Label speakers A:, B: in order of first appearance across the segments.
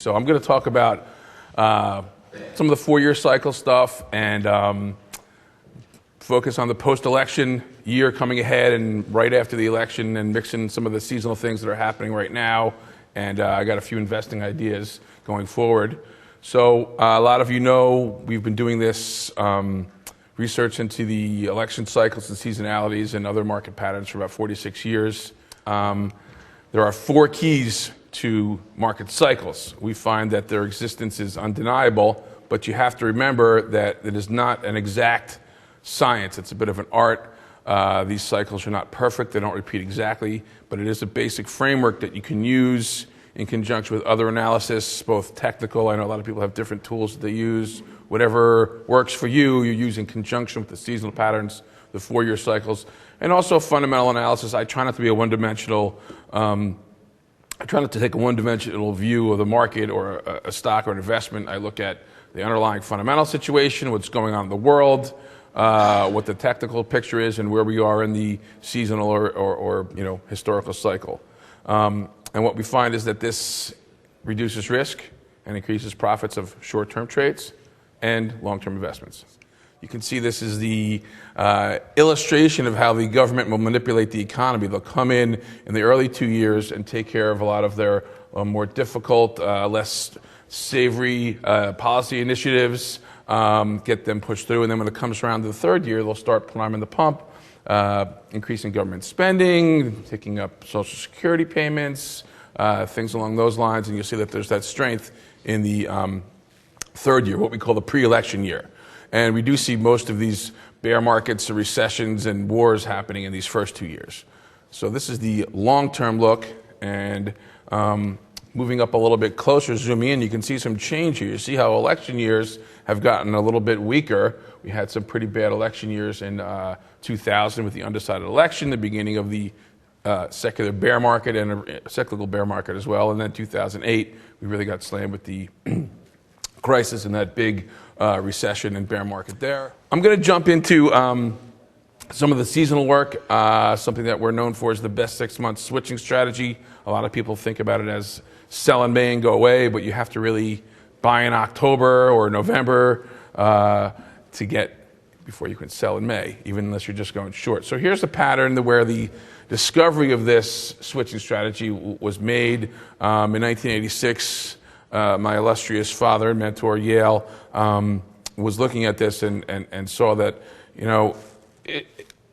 A: So I'm going to talk about some of the four-year cycle stuff and focus on the post-election year coming ahead and right after the election and mix in some of the seasonal things that are happening right now. And I got a few investing ideas going forward. So a lot of you know we've been doing this research into the election cycles and seasonalities and other market patterns for about 46 years. There are four keys to market cycles. We find that their existence is undeniable, but you have to remember that it is not an exact science. It's a bit of an art. These cycles are not perfect. They don't repeat exactly, but it is a basic framework that you can use in conjunction with other analysis, both technical. I know a lot of people have different tools that they use. Whatever works for you, you use in conjunction with the seasonal patterns, the four-year cycles, and also fundamental analysis. I try not to be a one-dimensional I try not to take a one-dimensional view of the market or a stock or an investment. I look at the underlying fundamental situation, what's going on in the world, what the technical picture is, and where we are in the seasonal or historical cycle. And what we find is that this reduces risk and increases profits of short-term trades and long-term investments. You can see this is the illustration of how the government will manipulate the economy. They'll come in the early 2 years and take care of a lot of their more difficult, less savory policy initiatives, get them pushed through, and then when it comes around to the third year, they'll start priming the pump, increasing government spending, taking up Social Security payments, things along those lines, and you'll see that there's that strength in the third year, what we call the pre-election year. And we do see most of these bear markets, recessions, and wars happening in these first 2 years. So this is the long-term look, and moving up a little bit closer, zooming in, you can see some change here. You see how election years have gotten a little bit weaker. We had some pretty bad election years in 2000 with the undecided election, the beginning of the secular bear market and a cyclical bear market as well. And then 2008, we really got slammed with the crisis and that big recession and bear market there. I'm going to jump into some of the seasonal work, something that we're known for is the best 6 months switching strategy. A lot of people think about it as sell in May and go away, but you have to really buy in October or November to get before you can sell in May, even unless you're just going short. So here's a pattern where the discovery of this switching strategy was made in 1986. My illustrious father and mentor, Yale, was looking at this and saw that,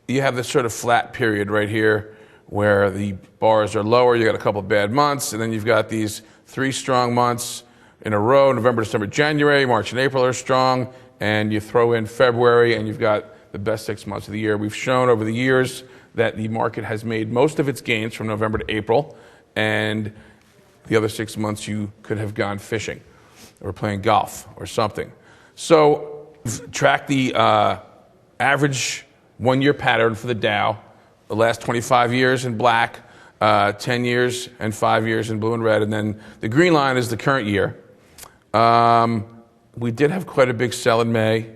A: you have this sort of flat period right here where the bars are lower, you got a couple of bad months, and then you've got these 3 strong months in a row, November, December, January, March and April are strong, and you throw in February and you've got the best 6 months of the year. We've shown over the years that the market has made most of its gains from November to April, and the other 6 months you could have gone fishing or playing golf or something. So track the average 1 year pattern for the Dow, the last 25 years in black, 10 years and 5 years in blue and red, and then the green line is the current year. We did have quite a big sell in May,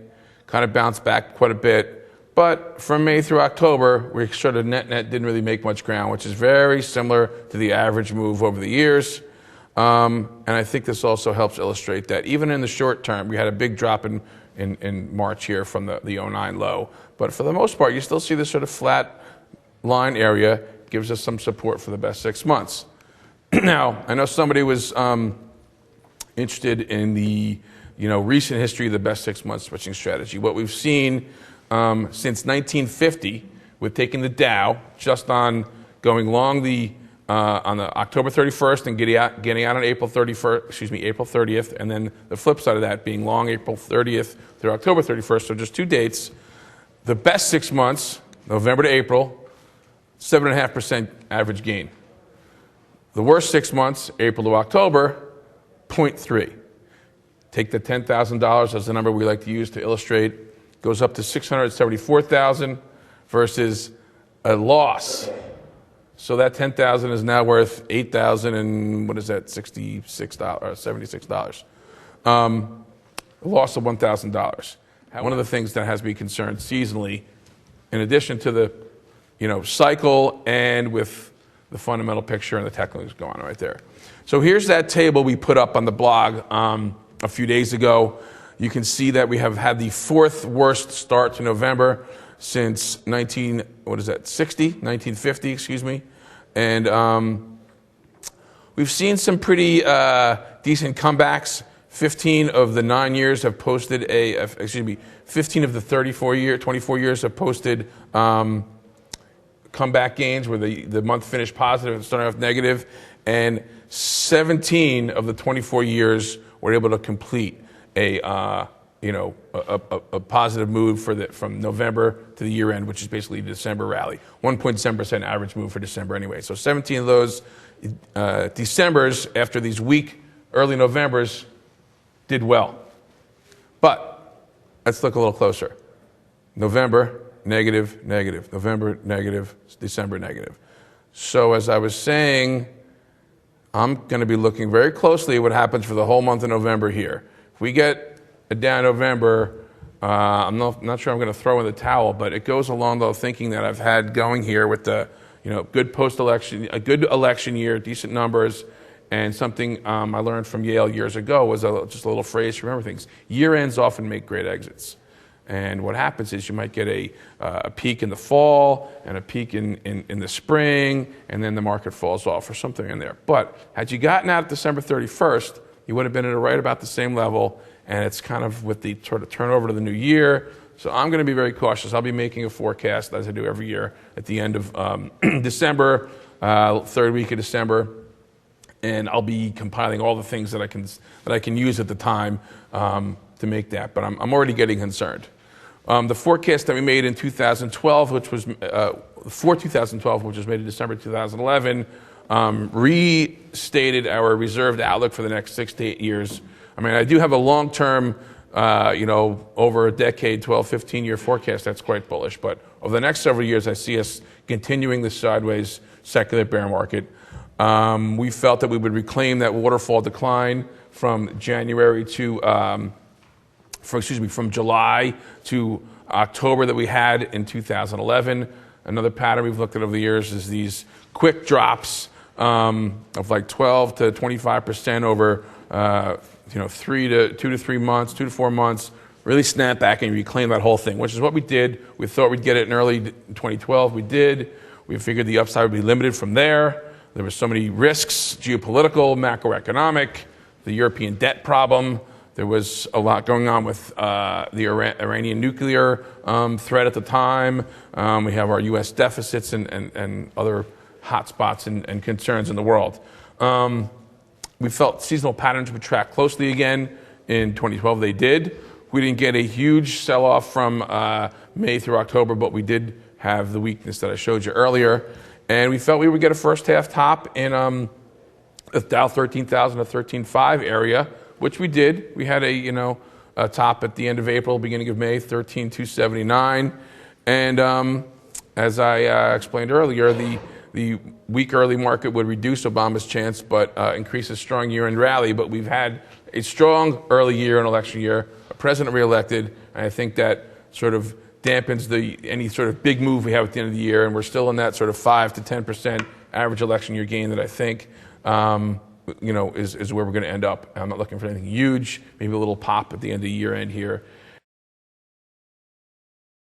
A: kind of bounced back quite a bit, but from May through October, we sort of net didn't really make much ground, which is very similar to the average move over the years. And I think this also helps illustrate that even in the short term, we had a big drop in March here from the 09 low. But for the most part, you still see this sort of flat line area gives us some support for the best 6 months. Now, I know somebody was interested in the recent history of the best 6 months switching strategy. What we've seen since 1950 with taking the Dow just on going long on the October 31st and getting out on April 30th, and then the flip side of that being long April 30th through October 31st, so just 2 dates. The best 6 months, November to April, 7.5% average gain. The worst 6 months, April to October, 0.3. Take the $10,000 as the number we like to use to illustrate, goes up to $674,000 versus a loss. So that $10,000 is now worth $8,000 and what is that, $66 or $76. A loss of $1,000. One of the things that has me concerned seasonally, in addition to the cycle and with the fundamental picture and the technicals going on right there. So here's that table we put up on the blog a few days ago. You can see that we have had the fourth worst start to November since 1950, excuse me. And we've seen some pretty decent comebacks. 15 of the 9 years have posted 15 of the 24 years have posted comeback gains where the month finished positive and started off negative. And 17 of the 24 years were able to complete a positive move from November to the year end, which is basically the December rally. 1.7% average move for December anyway. So 17 of those Decembers after these weak early Novembers did well. But let's look a little closer. November, negative, negative. November, negative. December, negative. So as I was saying, I'm going to be looking very closely at what happens for the whole month of November here. If we get a down November, I'm not sure I'm going to throw in the towel, but it goes along the thinking that I've had going here with the good post-election, a good election year, decent numbers, and something I learned from Yale years ago was just a little phrase to remember things. Year ends often make great exits. And what happens is you might get a peak in the fall and a peak in the spring, and then the market falls off or something in there. But had you gotten out December 31st, you would have been at right about the same level, and it's kind of with the sort of turnover to the new year. So I'm going to be very cautious. I'll be making a forecast, as I do every year, at the end of December, third week of December, and I'll be compiling all the things that I can use at the time to make that. But I'm already getting concerned. The forecast that we made in 2012, which was for 2012, which was made in December 2011, restated our reserved outlook for the next 6 to 8 years. I mean, I do have a long-term, over a decade, 12, 15-year forecast that's quite bullish. But over the next several years, I see us continuing the sideways secular bear market. We felt that we would reclaim that waterfall decline from January to from July to October that we had in 2011. Another pattern we've looked at over the years is these quick drops of like 12 to 25% over 2 to 3 months, 2 to 4 months, really snap back and reclaim that whole thing, which is what we did. We thought we'd get it in early 2012. We did. We figured the upside would be limited from there. There were so many risks, geopolitical, macroeconomic, the European debt problem. There was a lot going on with the Iranian nuclear threat at the time. We have our U.S. deficits and other hotspots and concerns in the world. We felt seasonal patterns would track closely again in 2012. They did. We didn't get a huge sell-off from May through October, but we did have the weakness that I showed you earlier. And we felt we would get a first-half top in the Dow 13,000 to 13,500 area, which we did. We had a top at the end of April, beginning of May, 13,279. And as I explained earlier, the weak early market would reduce Obama's chance, but increase a strong year-end rally. But we've had a strong early year, an election year, a president reelected, and I think that sort of dampens any sort of big move we have at the end of the year, and we're still in that sort of 5 to 10% average election year gain that I think is where we're going to end up. I'm not looking for anything huge, maybe a little pop at the end of the year end here,